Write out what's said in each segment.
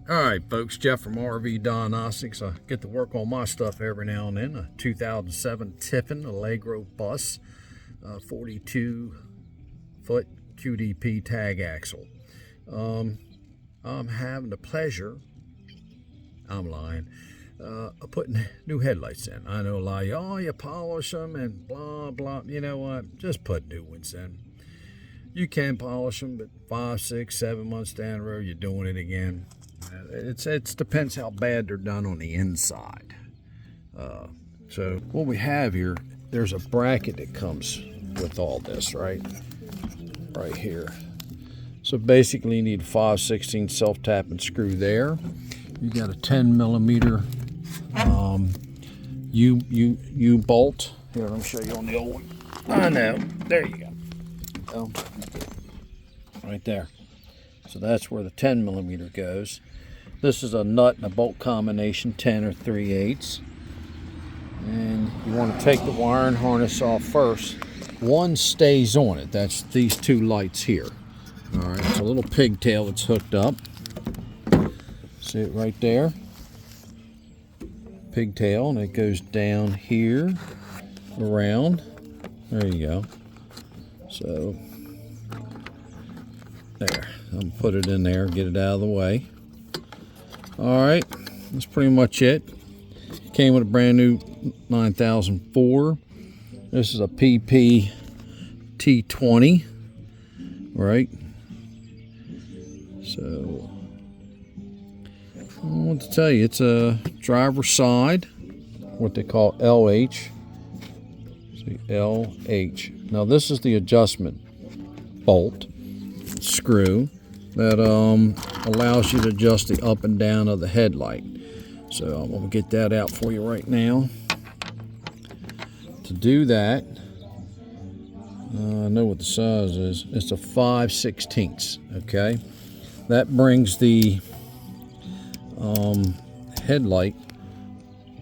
Alright folks, Jeff from RV Diagnostics. I get to work on my stuff every now and then. A 2007 Tiffin allegro bus, 42 foot QDP tag axle. I'm having the pleasure, I'm lying, of putting new headlights in. I know a lot of you, oh, you polish them and blah blah. You know what, just put new ones in. You can polish them, but 5, 6, 7 months down the road you're doing it again. It depends how bad they're done on the inside. So what we have here, there's a bracket that comes with all this, right here. So basically you need a 5/16 self-tapping screw there. You got a 10 millimeter U-bolt. Here, let me show you on the old one. I know, there you go. Right there. So that's where the 10 millimeter goes. This is a nut and a bolt combination, 10 or 3/8. And you want to take the wiring harness off first. One stays on it. That's these two lights here. All right, it's a little pigtail that's hooked up. See it right there? Pigtail, and it goes down here, around. There you go. So, there. I'm gonna put it in there, get it out of the way. All right, that's pretty much it. Came with a brand new 9004. This is a PP T20, right? So, I want to tell you, it's a driver side, what they call LH. See, LH. Now this is the adjustment bolt screw that allows you to adjust the up and down of the headlight. So I'm going to get that out for you right now. To do that, I know what the size is. It's a 5/16, okay? That brings the headlight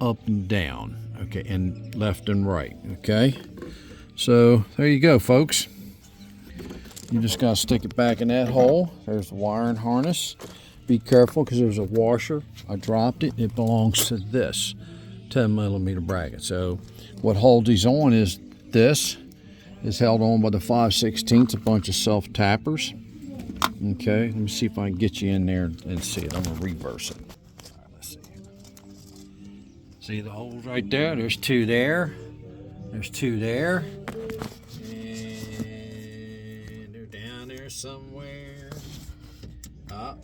up and down, okay, and left and right, okay? So there you go, folks. You just got to stick it back in that hole. There's the wiring harness. Be careful because there's a washer. I dropped it. It belongs to this 10 millimeter bracket. So what holds these on is this is held on by the 5/16, a bunch of self tappers. Okay, let me see if I can get you in there and see it. I'm going to reverse it. All right, let's see. See the holes right there? There's two there. There's two there. And they're down there somewhere. Up.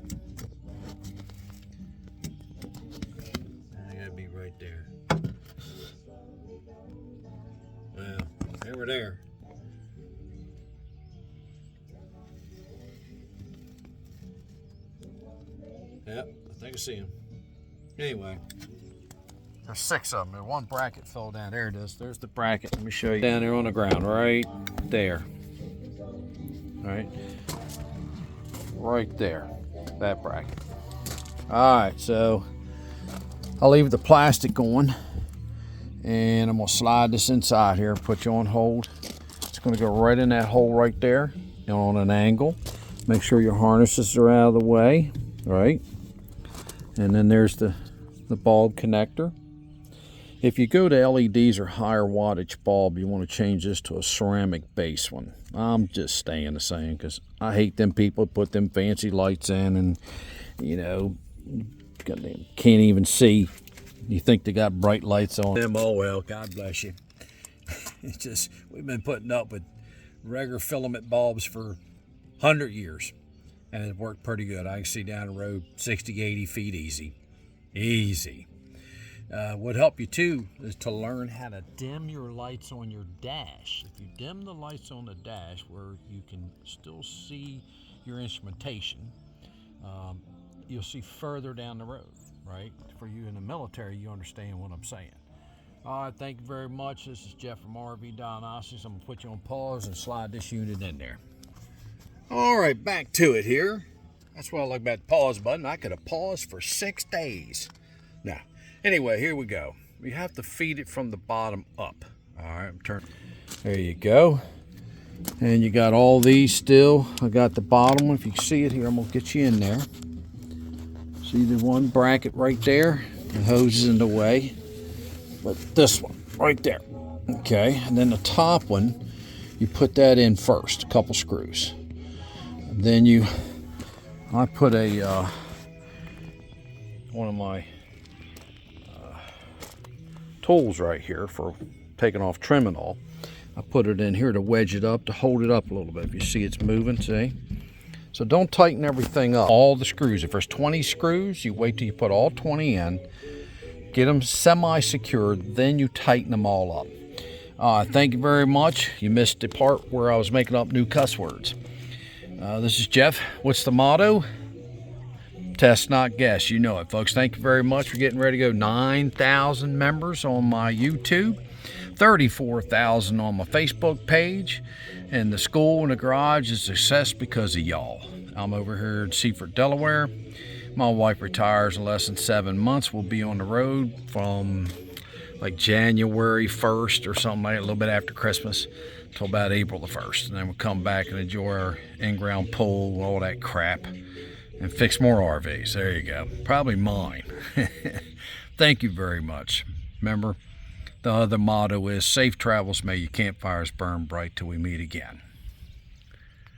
They gotta be right there. Well, they were there. Yep, I think I see them. Anyway, there's 6 of them. One bracket fell down. There it is. There's the bracket. Let me show you. Down there on the ground, right there. All right. Right there. That bracket. All right, so I'll leave the plastic on, and I'm going to slide this inside here, put you on hold. It's going to go right in that hole right there, on an angle. Make sure your harnesses are out of the way, right? And then there's the bulb connector. If you go to LEDs or higher wattage bulb, you want to change this to a ceramic base one. I'm just staying the same because I hate them people put them fancy lights in and, you know, can't even see. You think they got bright lights on them. Oh well, God bless you. It's just, we've been putting up with regular filament bulbs for 100 years. And it worked pretty good. I can see down the road 60, 80 feet easy. Easy. What help you too is to learn how to dim your lights on your dash. If you dim the lights on the dash where you can still see your instrumentation, you'll see further down the road, right? For you in the military, you understand what I'm saying. All right, thank you very much. This is Jeff from RV Diagnostics. I'm gonna put you on pause and slide this unit in there. All right, back to it here. That's why I like about the pause button. I could have paused for 6 days. Now, anyway, here we go. We have to feed it from the bottom up. All right, I'm turning. There you go. And you got all these still. I got the bottom one. If you can see it here, I'm going to get you in there. See the one bracket right there? The hose is in the way. But this one right there. Okay, and then the top one, you put that in first, a couple screws. Then I put one of my tools right here for taking off trim and all. I put it in here to wedge it up, to hold it up a little bit. If you see it's moving, see? So don't tighten everything up. All the screws, if there's 20 screws, you wait till you put all 20 in, get them semi-secured, then you tighten them all up. Thank you very much. You missed the part where I was making up new cuss words. This is Jeff. What's the motto? Test, not guess. You know it, folks. Thank you very much for getting ready to go. 9,000 members on my YouTube, 34,000 on my Facebook page, and the school and the garage is a success because of y'all. I'm over here in Seaford, Delaware. My wife retires in less than 7 months. We'll be on the road from like January 1st or something like that, a little bit after Christmas, till about April the 1st. And then we'll come back and enjoy our in-ground pool, all that crap, and fix more RVs. There you go. Probably mine. Thank you very much. Remember, the other motto is safe travels, may your campfires burn bright till we meet again.